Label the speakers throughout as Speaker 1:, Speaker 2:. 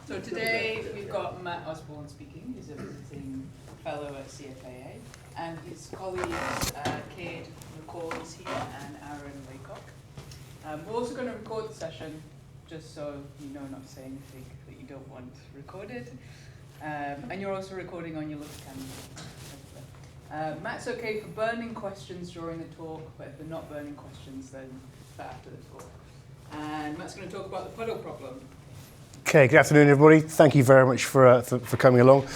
Speaker 1: So today we've got Matt Osborne speaking. He's a visiting fellow at CFAA, and his colleagues Cade McCall is here and Aaron Laycock. We're also going to record the session, just so you know not to say anything that you don't want recorded. And you're also recording on your little camera. Matt's okay for burning questions during the talk, but if they're not burning questions, then for after the talk. And Matt's going to talk about the puddle problem.
Speaker 2: Okay, good afternoon, everybody. Thank you very much for coming along.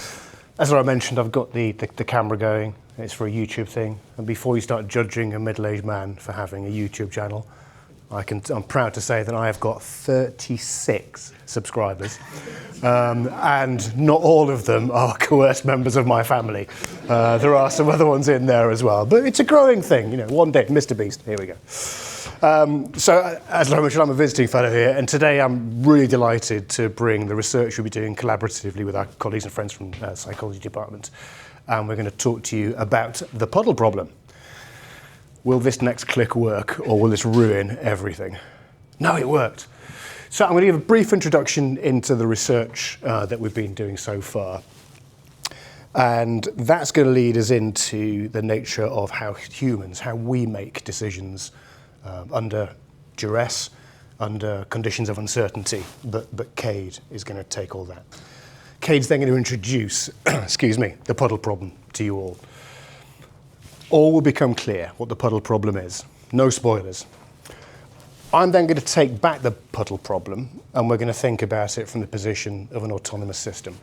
Speaker 2: As I mentioned, I've got the camera going. It's for a YouTube thing. And before you start judging a middle-aged man for having a YouTube channel, I'm proud to say that I have got 36 subscribers, and not all of them are coerced members of my family. There are some other ones in there as well, but it's a growing thing. You know, one day, Mr. Beast. Here we go. So, as I mentioned, I'm a visiting fellow here, and today I'm really delighted to bring the research we'll be doing collaboratively with our colleagues and friends from the psychology department, and we're going to talk to you about the puddle problem. Will this next click work, or will this ruin everything? No, it worked. So I'm going to give a brief introduction into the research that we've been doing so far. And that's going to lead us into the nature of how humans, how we make decisions under duress, under conditions of uncertainty. But Cade is going to take all that. Cade's then going to introduce, excuse me, the puddle problem to you all. All will become clear what the puddle problem is. No spoilers. I'm then going to take back the puddle problem, and we're going to think about it from the position of an autonomous system.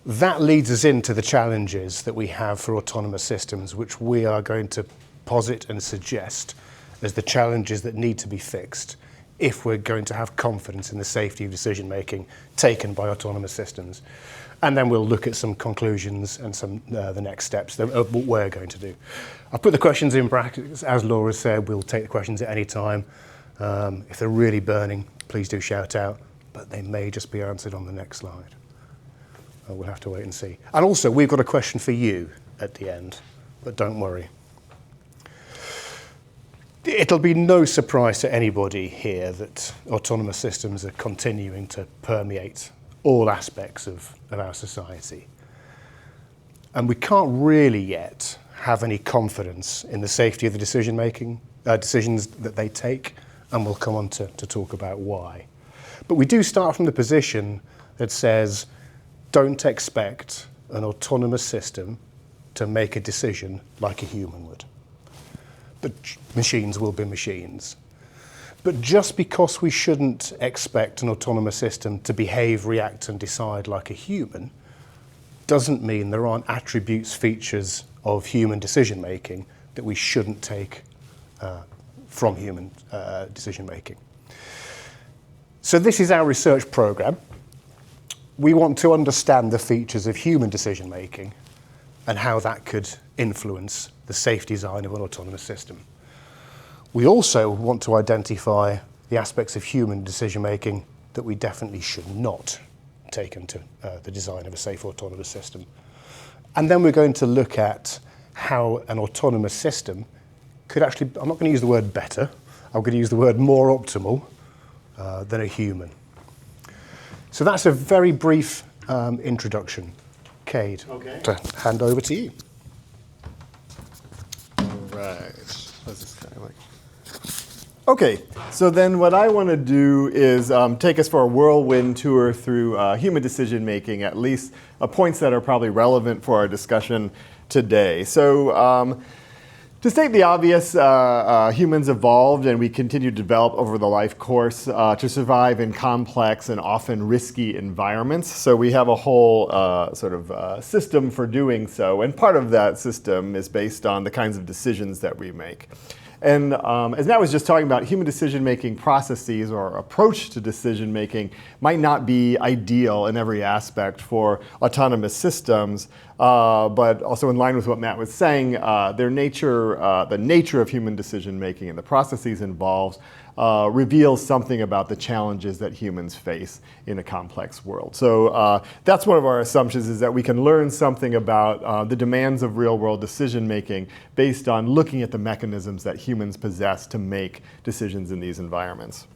Speaker 2: That leads us into the challenges that we have for autonomous systems, which we are going to posit and suggest as the challenges that need to be fixed if we're going to have confidence in the safety of decision making taken by autonomous systems. And then we'll look at some conclusions and some the next steps of what we're going to do. I'll put the questions in brackets. As Laura said, we'll take the questions at any time. If they're really burning, please do shout out, but they may just be answered on the next slide. We'll have to wait and see. And also, we've got a question for you at the end, but don't worry. It'll be no surprise to anybody here that autonomous systems are continuing to permeate all aspects of our society. And we can't really yet have any confidence in the safety of the decisions that they take, and we'll come on to talk about why. But we do start from the position that says, don't expect an autonomous system to make a decision like a human would. But machines will be machines. But just because we shouldn't expect an autonomous system to behave, react, and decide like a human doesn't mean there aren't attributes, features of human decision-making that we shouldn't take from human decision-making. So this is our research program. We want to understand the features of human decision-making and how that could influence the safe design of an autonomous system. We also want to identify the aspects of human decision-making that we definitely should not take into the design of a safe autonomous system. And then we're going to look at how an autonomous system could actually, I'm not going to use the word better, I'm going to use the word more optimal than a human. So that's a very brief introduction. Cade,
Speaker 3: okay.
Speaker 2: To hand over to you.
Speaker 3: All right. What's this kind of like? Okay, so then what I want to do is take us for a whirlwind tour through human decision making, at least points that are probably relevant for our discussion today. So to state the obvious, humans evolved and we continue to develop over the life course to survive in complex and often risky environments. So we have a whole system for doing so, and part of that system is based on the kinds of decisions that we make. And as Matt was just talking about, human decision-making processes or approach to decision-making might not be ideal in every aspect for autonomous systems, but also in line with what Matt was saying, the nature of human decision-making and the processes involved reveals something about the challenges that humans face in a complex world. So that's one of our assumptions, is that we can learn something about the demands of real-world decision-making based on looking at the mechanisms that humans possess to make decisions in these environments.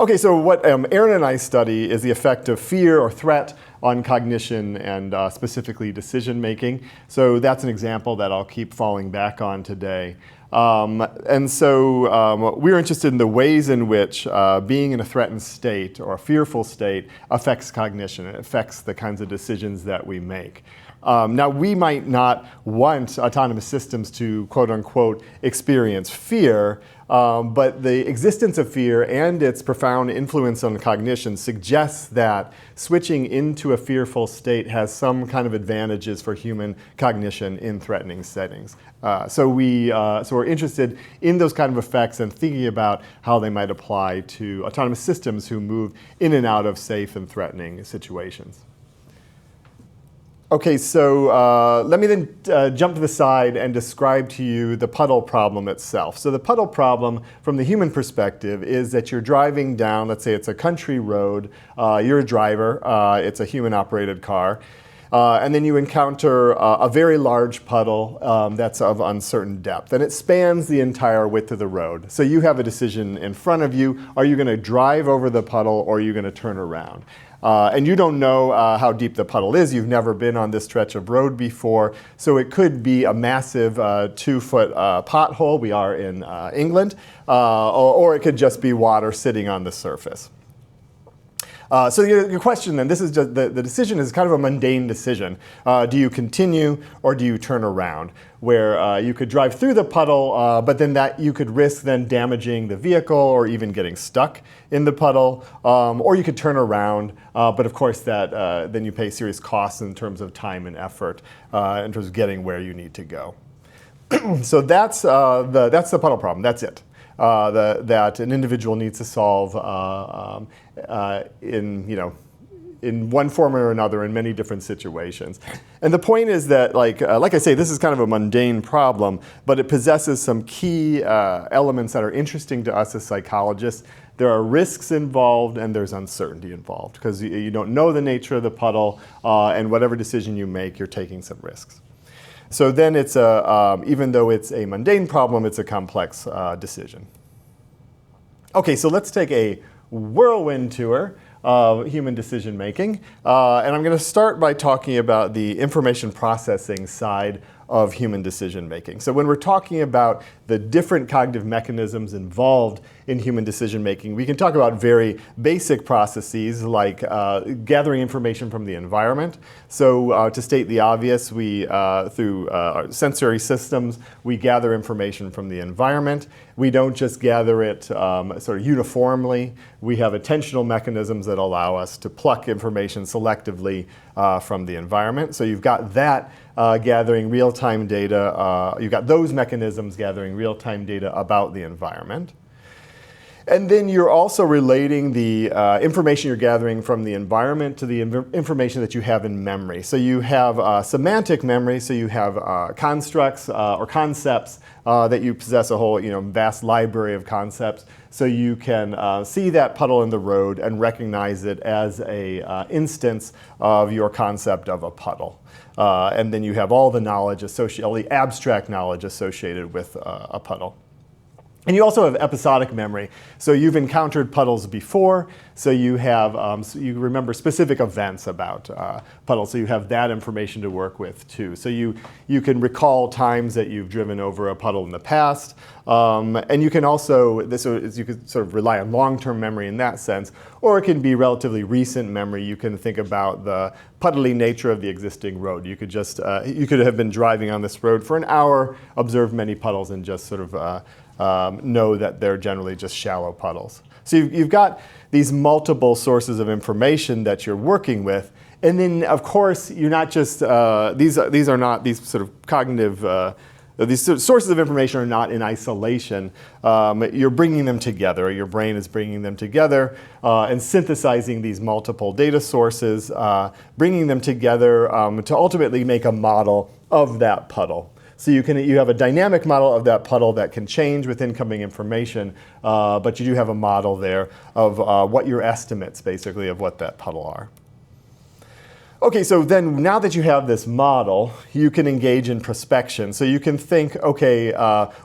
Speaker 3: Okay, so what Aaron and I study is the effect of fear or threat on cognition and specifically decision making. So that's an example that I'll keep falling back on today. And so we're interested in the ways in which being in a threatened state or a fearful state affects cognition. It affects the kinds of decisions that we make. Now, we might not want autonomous systems to, quote unquote, experience fear, but the existence of fear and its profound influence on cognition suggests that switching into a fearful state has some kind of advantages for human cognition in threatening settings. So we're interested in those kind of effects and thinking about how they might apply to autonomous systems who move in and out of safe and threatening situations. Okay, so let me then jump to the side and describe to you the puddle problem itself. So the puddle problem, from the human perspective, is that you're driving down, let's say it's a country road, you're a driver, it's a human-operated car, and then you encounter a very large puddle that's of uncertain depth, and it spans the entire width of the road. So you have a decision in front of you. Are you going to drive over the puddle, or are you going to turn around? And you don't know how deep the puddle is. You've never been on this stretch of road before. So it could be a massive 2-foot pothole. We are in England. Or it could just be water sitting on the surface. So your question then, this is just, the decision is kind of a mundane decision. Do you continue or do you turn around? Where you could drive through the puddle, but then that you could risk then damaging the vehicle or even getting stuck in the puddle. Or you could turn around, but of course that then you pay serious costs in terms of time and effort in terms of getting where you need to go. So that's the puddle problem. That's it. That an individual needs to solve in one form or another in many different situations. And the point is that, like I say, this is kind of a mundane problem, but it possesses some key elements that are interesting to us as psychologists. There are risks involved and there's uncertainty involved because you don't know the nature of the puddle, and whatever decision you make, you're taking some risks. So then it's even though it's a mundane problem, it's a complex decision. Okay, so let's take a whirlwind tour of human decision making. And I'm going to start by talking about the information processing side of human decision making. So when we're talking about the different cognitive mechanisms involved in human decision making, we can talk about very basic processes like gathering information from the environment. So to state the obvious, we through our sensory systems, we gather information from the environment. We don't just gather it sort of uniformly. We have attentional mechanisms that allow us to pluck information selectively from the environment. So you've got that gathering real-time data. You've got those mechanisms gathering real-time data about the environment. And then you're also relating the information you're gathering from the environment to the information that you have in memory. So you have semantic memory, so you have constructs or concepts that you possess a whole vast library of concepts. So you can see that puddle in the road and recognize it as a instance of your concept of a puddle. And then you have all the knowledge associated, all the abstract knowledge associated with a puddle. And you also have episodic memory. So you've encountered puddles before, so you have so you remember specific events about puddles. So you have that information to work with too. So you can recall times that you've driven over a puddle in the past, and you can also you could sort of rely on long-term memory in that sense, or it can be relatively recent memory. You can think about the puddly nature of the existing road. You could just you could have been driving on this road for an hour, observe many puddles, and just sort of know that they're generally just shallow puddles. So you've got these multiple sources of information that you're working with, and then of course you're not just these are not these sort of cognitive these sources of information are not in isolation. You're bringing them together. Your brain is bringing them together and synthesizing these multiple data sources, bringing them together to ultimately make a model of that puddle. So you have a dynamic model of that puddle that can change with incoming information, but you do have a model there of what your estimates, basically, of what that puddle are. Okay, so then now that you have this model, you can engage in prospection. So you can think, okay,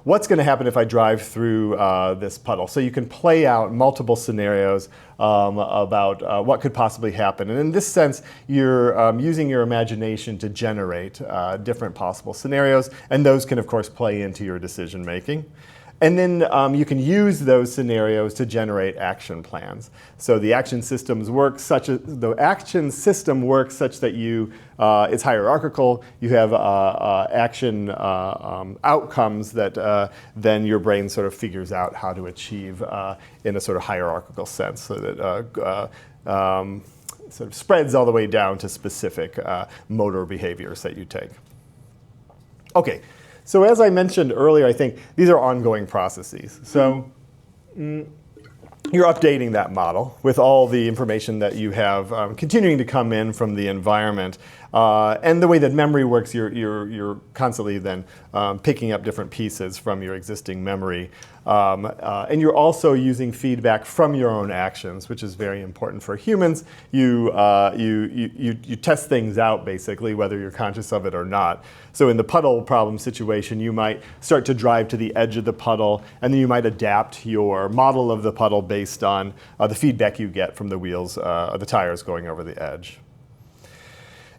Speaker 3: what's going to happen if I drive through this puddle? So you can play out multiple scenarios about what could possibly happen. And in this sense, you're using your imagination to generate different possible scenarios, and those can, of course, play into your decision making. And then you can use those scenarios to generate action plans. So the action systems work the action system works such that it's hierarchical. You have action outcomes that then your brain sort of figures out how to achieve in a sort of hierarchical sense, so that sort of spreads all the way down to specific motor behaviors that you take. Okay. So as I mentioned earlier, I think these are ongoing processes. So you're updating that model with all the information that you have continuing to come in from the environment. And the way that memory works, you're constantly then picking up different pieces from your existing memory. And you're also using feedback from your own actions, which is very important for humans. You test things out, basically, whether you're conscious of it or not. So in the puddle problem situation, you might start to drive to the edge of the puddle, and then you might adapt your model of the puddle based on the feedback you get from the wheels, the tires going over the edge.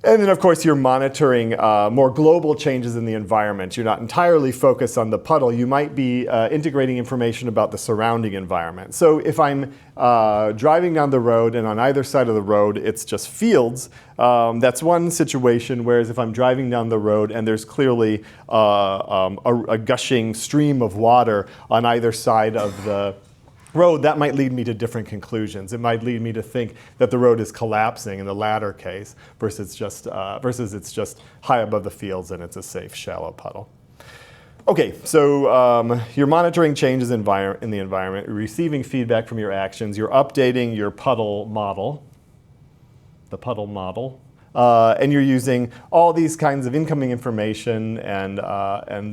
Speaker 3: And then, of course, you're monitoring more global changes in the environment. You're not entirely focused on the puddle. You might be integrating information about the surrounding environment. So if I'm driving down the road and on either side of the road it's just fields, that's one situation. Whereas if I'm driving down the road and there's clearly a gushing stream of water on either side of the road, that might lead me to different conclusions. It might lead me to think that the road is collapsing in the latter case versus it's just high above the fields and it's a safe, shallow puddle. Okay, so you're monitoring changes in the environment, you're receiving feedback from your actions, you're updating your puddle model, the puddle model, and you're using all these kinds of incoming information and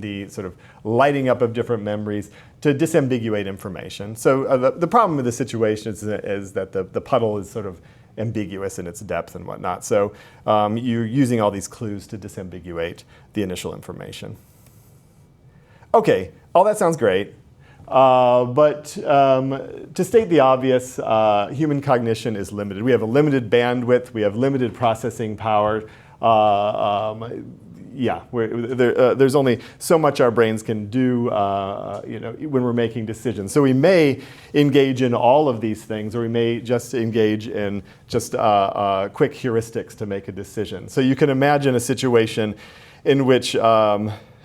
Speaker 3: the sort of lighting up of different memories to disambiguate information. So the problem with the situation is that the puddle is sort of ambiguous in its depth and whatnot. So you're using all these clues to disambiguate the initial information. Okay, all that sounds great. But to state the obvious, human cognition is limited. We have a limited bandwidth. We have limited processing power. There's only so much our brains can do when we're making decisions. So we may engage in all of these things, or we may just engage in just quick heuristics to make a decision. So you can imagine a situation in which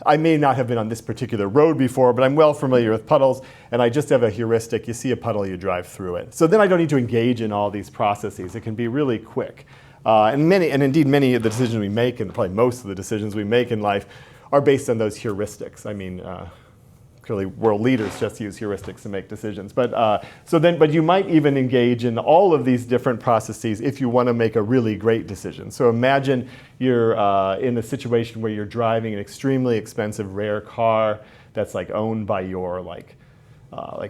Speaker 3: I may not have been on this particular road before, but I'm well familiar with puddles, and I just have a heuristic. You see a puddle, you drive through it. So then I don't need to engage in all these processes. It can be really quick. And indeed many of the decisions we make, and probably most of the decisions we make in life, are based on those heuristics. I mean, clearly world leaders just use heuristics to make decisions. But you might even engage in all of these different processes if you want to make a really great decision. So imagine you're in a situation where you're driving an extremely expensive, rare car that's like owned by your like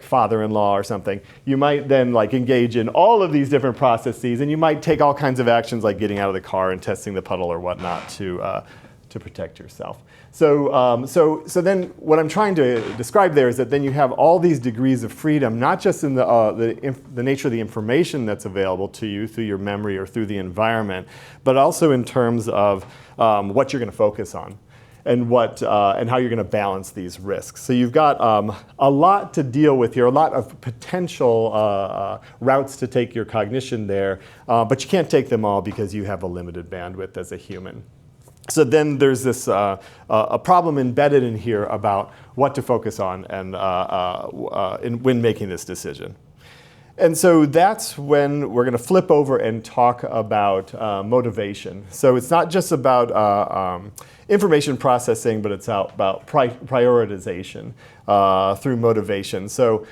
Speaker 3: father-in-law or something. You might then engage in all of these different processes, and you might take all kinds of actions like getting out of the car and testing the puddle or whatnot to protect yourself. So then what I'm trying to describe there is that then you have all these degrees of freedom, not just in the nature of the information that's available to you through your memory or through the environment, but also in terms of what you're going to focus on and how you're going to balance these risks. So you've got a lot to deal with here, a lot of potential routes to take your cognition there, but you can't take them all because you have a limited bandwidth as a human. So then there's this a problem embedded in here about what to focus on and when making this decision. And so that's when we're going to flip over and talk about motivation. So it's not just about information processing, but it's about prioritization through motivation. So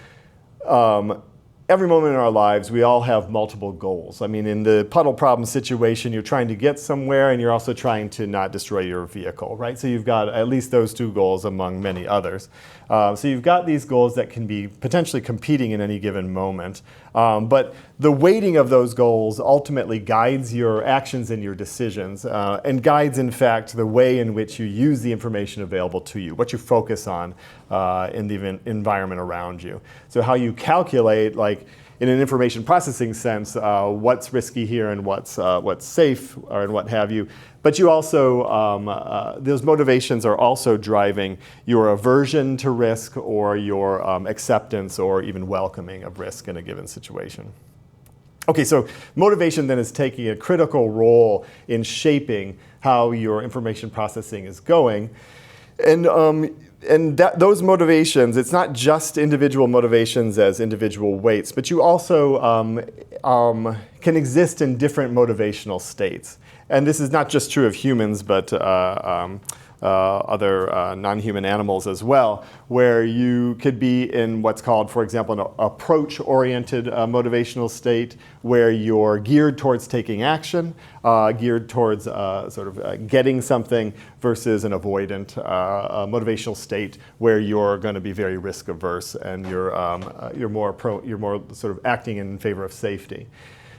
Speaker 3: every moment in our lives, we all have multiple goals. I mean, in the puddle problem situation, you're trying to get somewhere, and you're also trying to not destroy your vehicle, right? So you've got at least those two goals among many others. So you've got these goals that can be potentially competing in any given moment. But the weighting of those goals ultimately guides your actions and your decisions, and guides, in fact, the way in which you use the information available to you, what you focus on in the environment around you. So how you calculate, like in an information processing sense, what's risky here and what's safe and what have you. But you also, those motivations are also driving your aversion to risk or your acceptance or even welcoming of risk in a given situation. Okay, so motivation then is taking a critical role in shaping how your information processing is going. And those motivations, it's not just individual motivations as individual weights, but you also can exist in different motivational states. And this is not just true of humans, but other non-human animals as well, where you could be in what's called, for example, an approach-oriented motivational state, where you're geared towards taking action, geared towards getting something, versus an avoidant motivational state, where you're going to be very risk-averse and you're more sort of acting in favor of safety.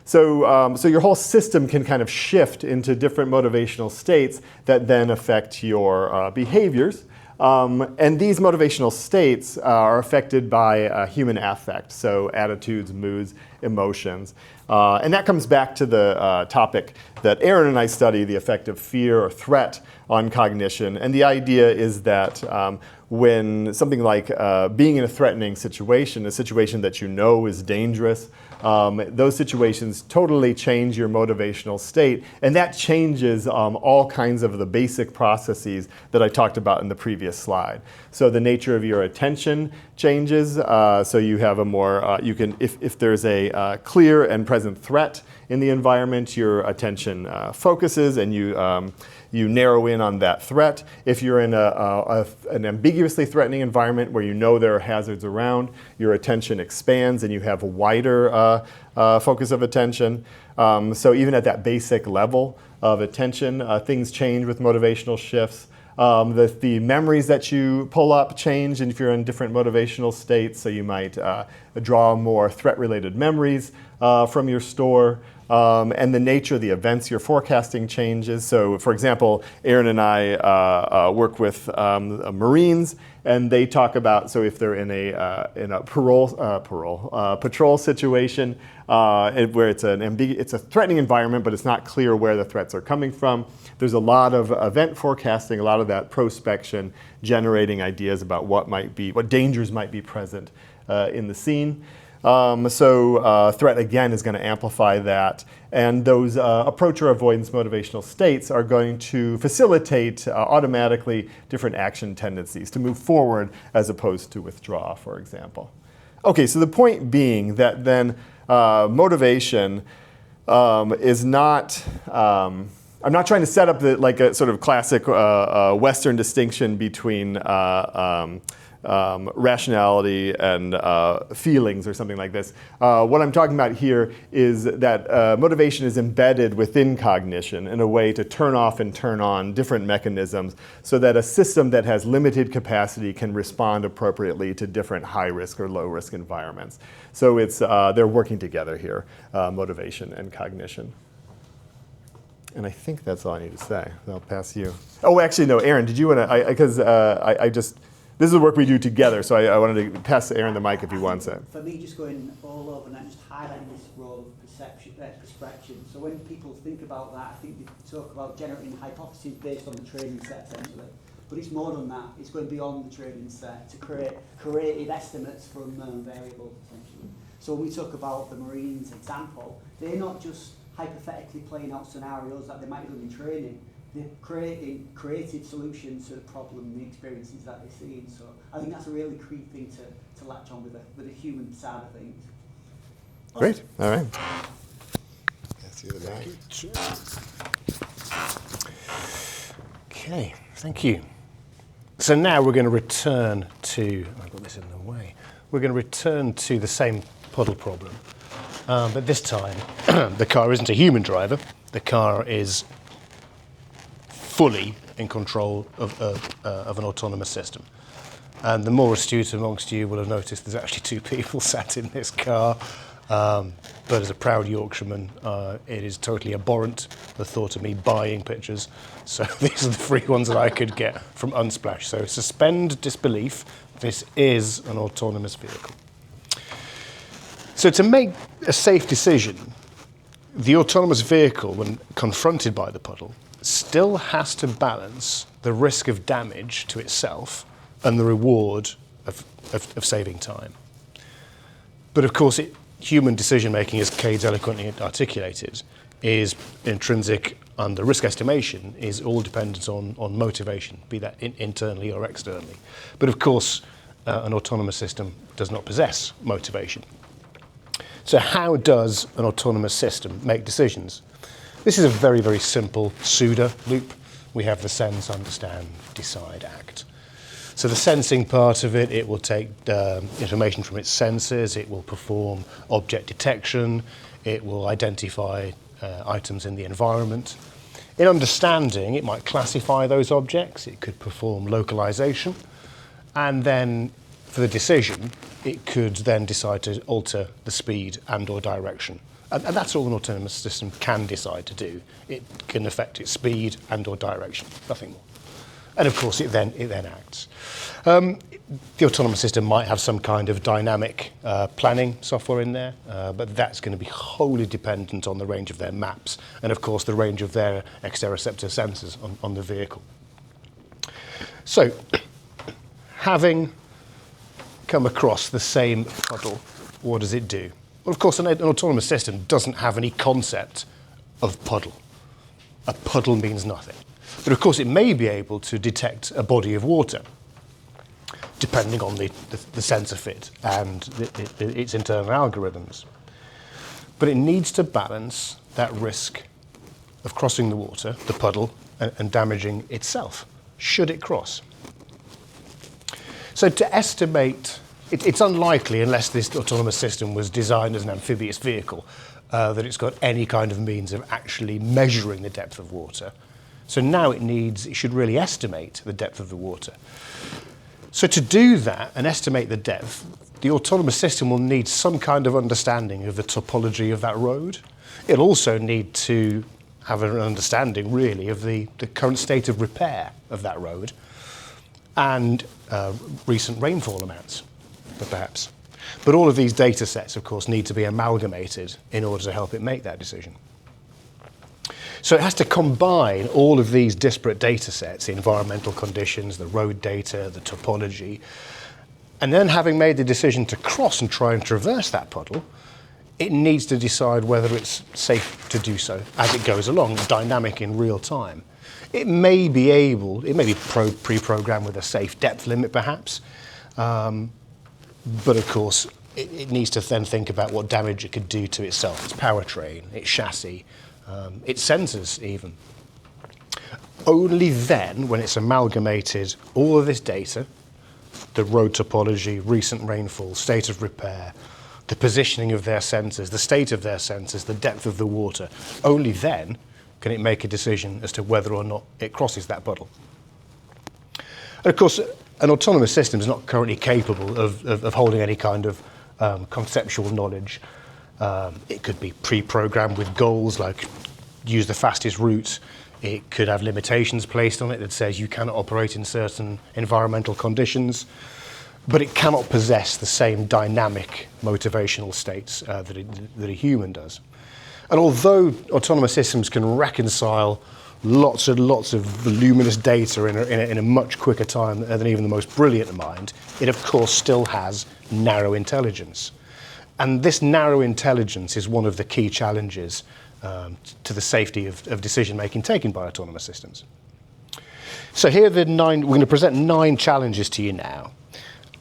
Speaker 3: So your whole system can kind of shift into different motivational states that then affect your behaviors. And these motivational states are affected by human affect, so attitudes, moods, emotions. And that comes back to the topic that Aaron and I study, the effect of fear or threat on cognition. And the idea is that when something like being in a threatening situation, a situation that you know is dangerous, those situations totally change your motivational state, and that changes all kinds of the basic processes that I talked about in the previous slide. So the nature of your attention changes, so you have a more, you can, if there's a clear and present threat in the environment, your attention focuses and you narrow in on that threat. If you're in an ambiguously threatening environment where you know there are hazards around, your attention expands and you have a wider focus of attention. So even at that basic level of attention, things change with motivational shifts. The memories that you pull up change, and if you're in different motivational states, so you might draw more threat-related memories from your store. And the nature of the events you're forecasting changes. So, for example, Aaron and I work with Marines, and they talk about, so if they're in a patrol situation where it's a threatening environment, but it's not clear where the threats are coming from. There's a lot of event forecasting, a lot of that prospection, generating ideas about what dangers might be present in the scene. Threat, again, is going to amplify that. And those approach or avoidance motivational states are going to facilitate automatically different action tendencies to move forward as opposed to withdraw, for example. Okay, so the point being that then motivation is not... I'm not trying to set up like a sort of classic Western distinction between rationality and feelings or something like this. What I'm talking about here is that motivation is embedded within cognition in a way to turn off and turn on different mechanisms so that a system that has limited capacity can respond appropriately to different high-risk or low-risk environments. So they're working together here, motivation and cognition. And I think that's all I need to say. I'll pass you. Oh, actually, no, Aaron, did you want to, because this is the work we do together, so I wanted to pass Aaron the mic if he wants it.
Speaker 4: For me, just going all over and just highlighting this role of perception. So when people think about that, I think they talk about generating hypotheses based on the training set, essentially. But it's more than that. It's going beyond the training set to create creative estimates from known variables, essentially. So when we talk about the Marines example, they're not just hypothetically playing out scenarios that they might have done in training. They're creating creative solutions to the problem and the experiences that they're seeing. So I think that's a really key thing to latch on with the human side of things.
Speaker 3: Great. All right.
Speaker 2: Okay, thank you. So now we're going to return to, I've got this in the way, we're going to return to the same puddle problem. But this time, the car isn't a human driver. The car is fully in control of an autonomous system. And the more astute amongst you will have noticed there's actually 2 people sat in this car. But as a proud Yorkshireman, it is totally abhorrent, the thought of me buying pictures. So these are the free ones that I could get from Unsplash. So suspend disbelief, this is an autonomous vehicle. So to make a safe decision, the autonomous vehicle, when confronted by the puddle, still has to balance the risk of damage to itself and the reward of saving time. But of course, human decision-making, as Cade's eloquently articulated, is intrinsic, and the risk estimation is all dependent on motivation, be that internally or externally. But of course, an autonomous system does not possess motivation. So how does an autonomous system make decisions? This is a very, very simple SUDA loop. We have the sense, understand, decide, act. So the sensing part of it, it will take information from its sensors, it will perform object detection, it will identify items in the environment. In understanding, it might classify those objects, it could perform localization, and then for the decision, it could then decide to alter the speed and or direction. And that's all an autonomous system can decide to do. It can affect its speed and or direction, nothing more. And of course, it then acts. The autonomous system might have some kind of dynamic planning software in there, but that's going to be wholly dependent on the range of their maps and, of course, the range of their exteroceptor sensors on the vehicle. So, having come across the same puddle, what does it do? Well, of course, an autonomous system doesn't have any concept of puddle. A puddle means nothing. But of course, it may be able to detect a body of water, depending on the sensor fit and its internal algorithms. But it needs to balance that risk of crossing the water, the puddle, and damaging itself, should it cross. So to estimate, it's unlikely, unless this autonomous system was designed as an amphibious vehicle, that it's got any kind of means of actually measuring the depth of water. So now it should really estimate the depth of the water. So to do that and estimate the depth, the autonomous system will need some kind of understanding of the topology of that road. It'll also need to have an understanding, really, of the current state of repair of that road and recent rainfall amounts, perhaps. But all of these data sets, of course, need to be amalgamated in order to help it make that decision. So it has to combine all of these disparate data sets, the environmental conditions, the road data, the topology, and then having made the decision to cross and try and traverse that puddle, it needs to decide whether it's safe to do so as it goes along, dynamic in real time. It may be pre-programmed with a safe depth limit perhaps, but of course it needs to then think about what damage it could do to itself, its powertrain, its chassis, its sensors even. Only then, when it's amalgamated all of this data, the road topology, recent rainfall, state of repair, the positioning of their sensors, the state of their sensors, the depth of the water, only then can it make a decision as to whether or not it crosses that puddle. And of course, an autonomous system is not currently capable of holding any kind of conceptual knowledge. It could be pre-programmed with goals like use the fastest route. It could have limitations placed on it that says you cannot operate in certain environmental conditions, but it cannot possess the same dynamic motivational states that a human does. And although autonomous systems can reconcile lots and lots of voluminous data in a much quicker time than even the most brilliant mind, it of course still has narrow intelligence. And this narrow intelligence is one of the key challenges to the safety of decision-making taken by autonomous systems. So here are the 9, we're going to present 9 challenges to you now,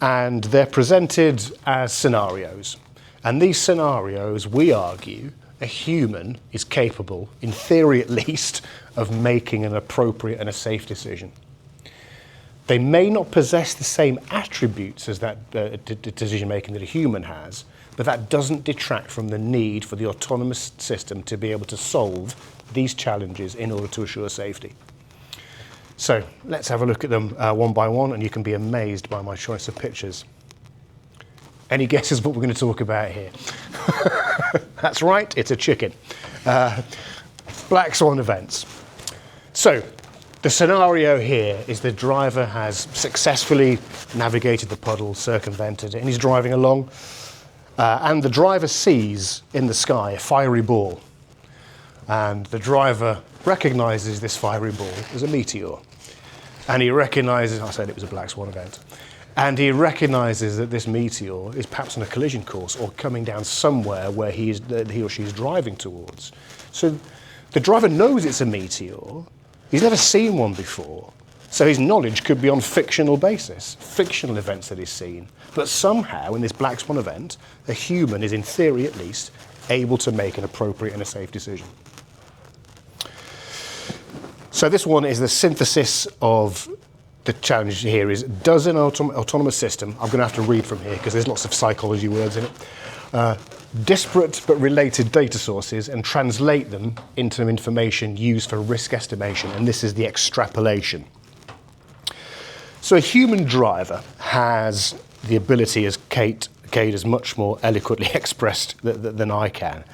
Speaker 2: and they're presented as scenarios. And these scenarios, we argue, a human is capable, in theory at least, of making an appropriate and a safe decision. They may not possess the same attributes as that decision-making that a human has, but that doesn't detract from the need for the autonomous system to be able to solve these challenges in order to assure safety. So let's have a look at them one by one, and you can be amazed by my choice of pictures. Any guesses what we're going to talk about here? That's right, it's a chicken. Black swan events. So the scenario here is the driver has successfully navigated the puddle, circumvented it, and he's driving along. And the driver sees in the sky a fiery ball. And the driver recognises this fiery ball as a meteor. And he recognises, I said it was a black swan event, and he recognises that this meteor is perhaps on a collision course or coming down somewhere where he or she is driving towards. So the driver knows it's a meteor. He's never seen one before. So his knowledge could be on fictional basis, fictional events that he's seen. But somehow in this black swan event, a human is, in theory at least, able to make an appropriate and a safe decision. So this one is the synthesis of the challenge here is, does an autonomous system, I'm going to have to read from here because there's lots of psychology words in it, disparate but related data sources and translate them into information used for risk estimation, and this is the extrapolation. So a human driver has the ability, as Kate has much more eloquently expressed than I can,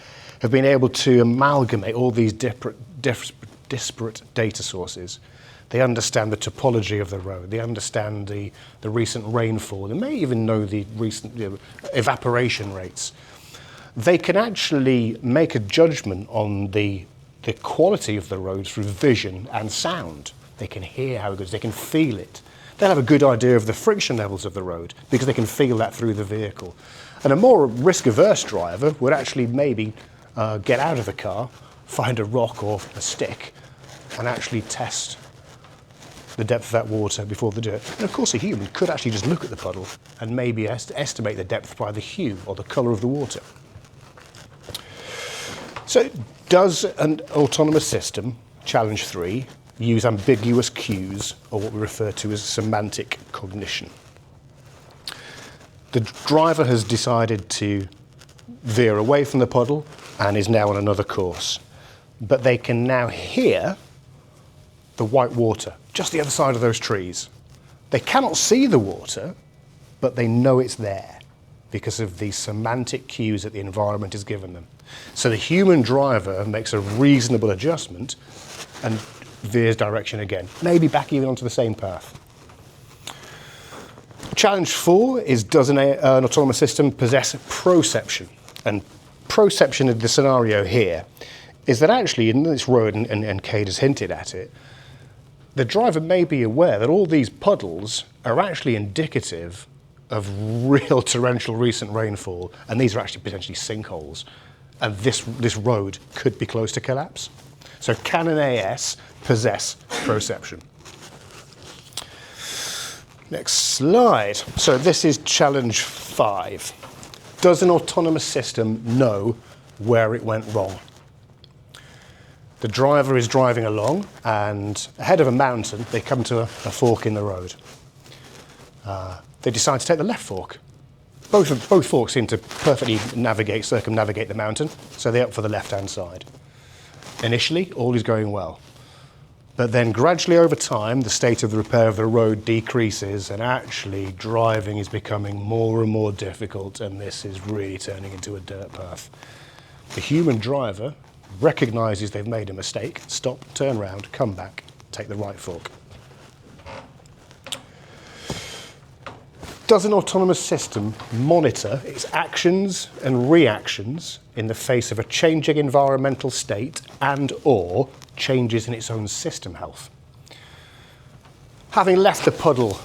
Speaker 2: have been able to amalgamate all these disparate data sources. They understand the topology of the road, they understand the recent rainfall, they may even know the recent evaporation rates. They can actually make a judgment on the quality of the road through vision and sound. They can hear how it goes, they can feel it. They'll have a good idea of the friction levels of the road because they can feel that through the vehicle. And a more risk-averse driver would actually maybe get out of the car, find a rock or a stick, and actually test the depth of that water before they do it. And of course a human could actually just look at the puddle and maybe estimate the depth by the hue or the colour of the water. So does an autonomous system, challenge 3, use ambiguous cues, or what we refer to as semantic cognition? The driver has decided to veer away from the puddle and is now on another course. But they can now hear the white water just the other side of those trees. They cannot see the water, but they know it's there because of the semantic cues that the environment has given them. So the human driver makes a reasonable adjustment and veers direction again, maybe back even onto the same path. Challenge 4 is, does an autonomous system possess proception? And proception of the scenario here is that actually in this road, and Kate has hinted at it, the driver may be aware that all these puddles are actually indicative of real torrential recent rainfall, and these are actually potentially sinkholes, and this road could be close to collapse. So can an AS possess proception? Next slide. So this is challenge 5. Does an autonomous system know where it went wrong? The driver is driving along, and ahead of a mountain, they come to a fork in the road. They decide to take the left fork. Both forks seem to perfectly circumnavigate the mountain, so they opt for the left-hand side. Initially, all is going well. But then gradually over time, the state of the repair of the road decreases, and actually driving is becoming more and more difficult, and this is really turning into a dirt path. The human driver recognises they've made a mistake, stop, turn round, come back, take the right fork. Does an autonomous system monitor its actions and reactions in the face of a changing environmental state and/or changes in its own system health? Having left the puddle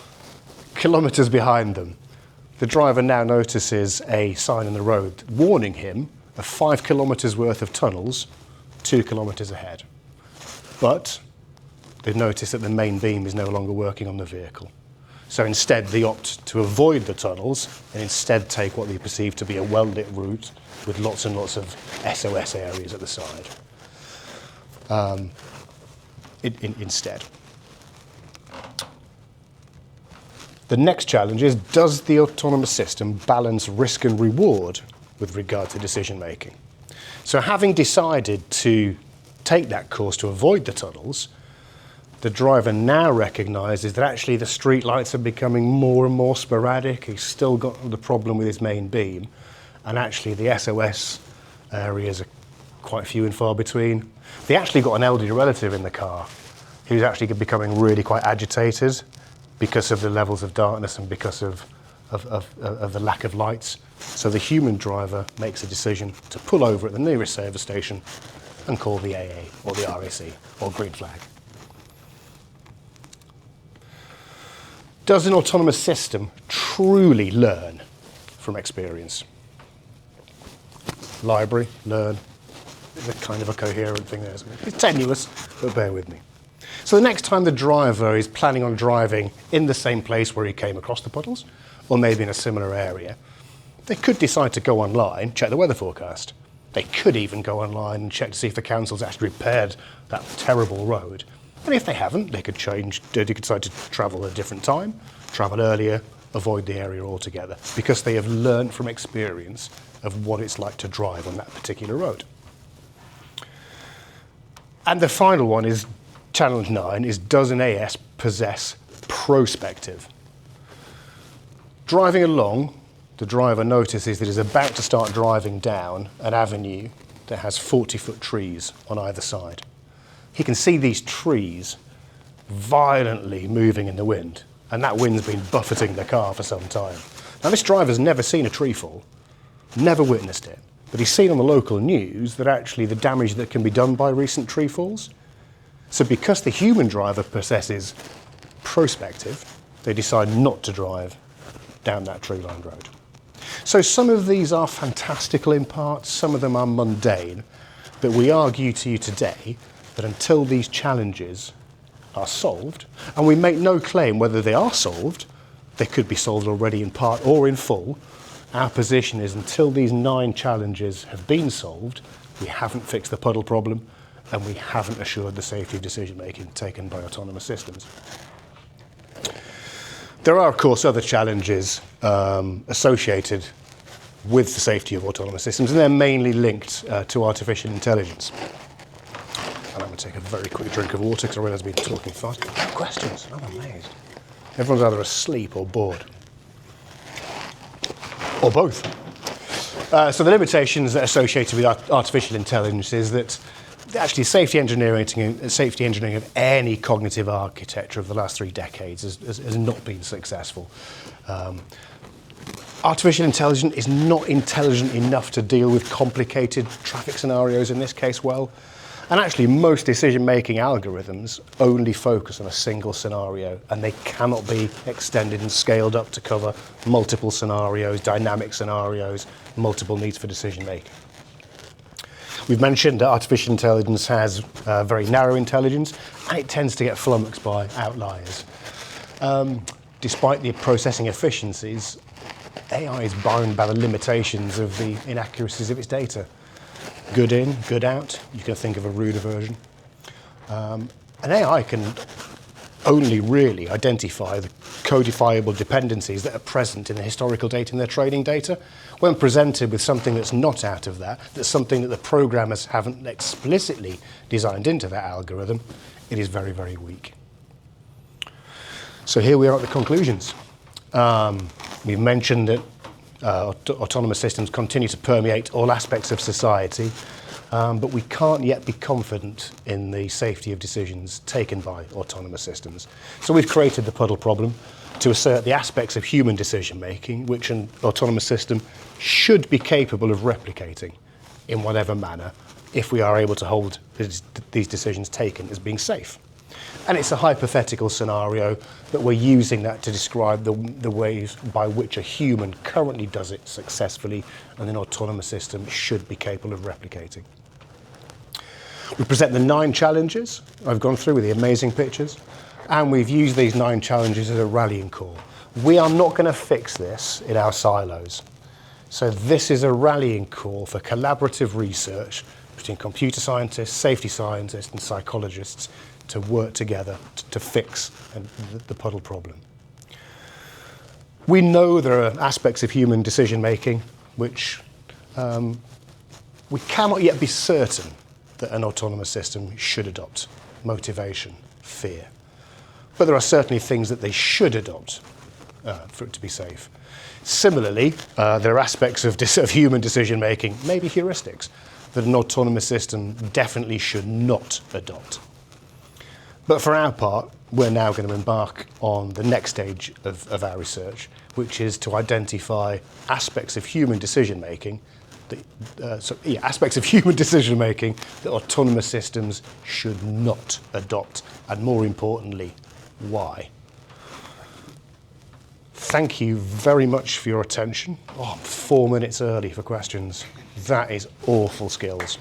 Speaker 2: kilometres behind them, the driver now notices a sign in the road warning him of 5 kilometres worth of tunnels 2 kilometres ahead. But they've noticed that the main beam is no longer working on the vehicle. So instead they opt to avoid the tunnels and instead take what they perceive to be a well-lit route with lots and lots of SOS areas at the side. Instead. The next challenge is, does the autonomous system balance risk and reward with regard to decision making? So having decided to take that course to avoid the tunnels, the driver now recognises that actually the street lights are becoming more and more sporadic. He's still got the problem with his main beam, and actually the SOS areas are quite few and far between. They actually got an elderly relative in the car who's actually becoming really quite agitated because of the levels of darkness and because of the lack of lights. So the human driver makes a decision to pull over at the nearest service station and call the AA or the RAC or green flag. Does an autonomous system truly learn from experience? Library, learn, is a kind of a coherent thing there, isn't it? It's tenuous, but bear with me. So the next time the driver is planning on driving in the same place where he came across the puddles, or maybe in a similar area, they could decide to go online, check the weather forecast. They could even go online and check to see if the council's actually repaired that terrible road. And if they haven't, they could decide to travel at a different time, travel earlier, avoid the area altogether, because they have learned from experience of what it's like to drive on that particular road. And the final one is, challenge 9, is does an AS possess prospective? Driving along, the driver notices that he's about to start driving down an avenue that has 40-foot trees on either side. He can see these trees violently moving in the wind, and that wind's been buffeting the car for some time. Now, this driver's never seen a tree fall, never witnessed it, but he's seen on the local news that actually the damage that can be done by recent tree falls. So because the human driver possesses prospective, they decide not to drive down that tree-lined road. So some of these are fantastical in parts, some of them are mundane, but we argue to you today that until these challenges are solved, and we make no claim whether they are solved, they could be solved already in part or in full, our position is until these 9 challenges have been solved, we haven't fixed the puddle problem, and we haven't assured the safety of decision-making taken by autonomous systems. There are, of course, other challenges associated with the safety of autonomous systems, and they're mainly linked to artificial intelligence. And I'm going to take a very quick drink of water because I realise I've been talking fast. No questions. I'm amazed. Everyone's either asleep or bored. Or both. So the limitations that are associated with artificial intelligence is that actually safety engineering of any cognitive architecture of the last 3 decades has not been successful. Artificial intelligence is not intelligent enough to deal with complicated traffic scenarios in this case well. And actually most decision-making algorithms only focus on a single scenario, and they cannot be extended and scaled up to cover multiple scenarios, dynamic scenarios, multiple needs for decision-making. We've mentioned that artificial intelligence has very narrow intelligence, and it tends to get flummoxed by outliers. Despite the processing efficiencies, AI is bound by the limitations of the inaccuracies of its data. Good in, good out. You can think of a ruder version. An AI can only really identify the codifiable dependencies that are present in the historical data and their training data. When presented with something that's not out of that, that's something that the programmers haven't explicitly designed into that algorithm, it is very, very weak. So here we are at the conclusions. We've mentioned that autonomous systems continue to permeate all aspects of society, but we can't yet be confident in the safety of decisions taken by autonomous systems. So we've created the Puddle Problem to assert the aspects of human decision-making which an autonomous system should be capable of replicating in whatever manner if we are able to hold these decisions taken as being safe. And it's a hypothetical scenario, but we're using that to describe the ways by which a human currently does it successfully and an autonomous system should be capable of replicating. We present the 9 challenges I've gone through with the amazing pictures, and we've used these 9 challenges as a rallying call. We are not going to fix this in our silos. So this is a rallying call for collaborative research between computer scientists, safety scientists, and psychologists to work together to fix the puddle problem. We know there are aspects of human decision-making which we cannot yet be certain that an autonomous system should adopt. Motivation, fear. But there are certainly things that they should adopt for it to be safe. Similarly, there are aspects of human decision making, maybe heuristics, that an autonomous system definitely should not adopt. But for our part, we're now going to embark on the next stage of our research, which is to identify aspects of human decision making aspects of human decision making that autonomous systems should not adopt, and more importantly, why. Thank you very much for your attention. Oh, I'm 4 minutes early for questions. That is awful skills.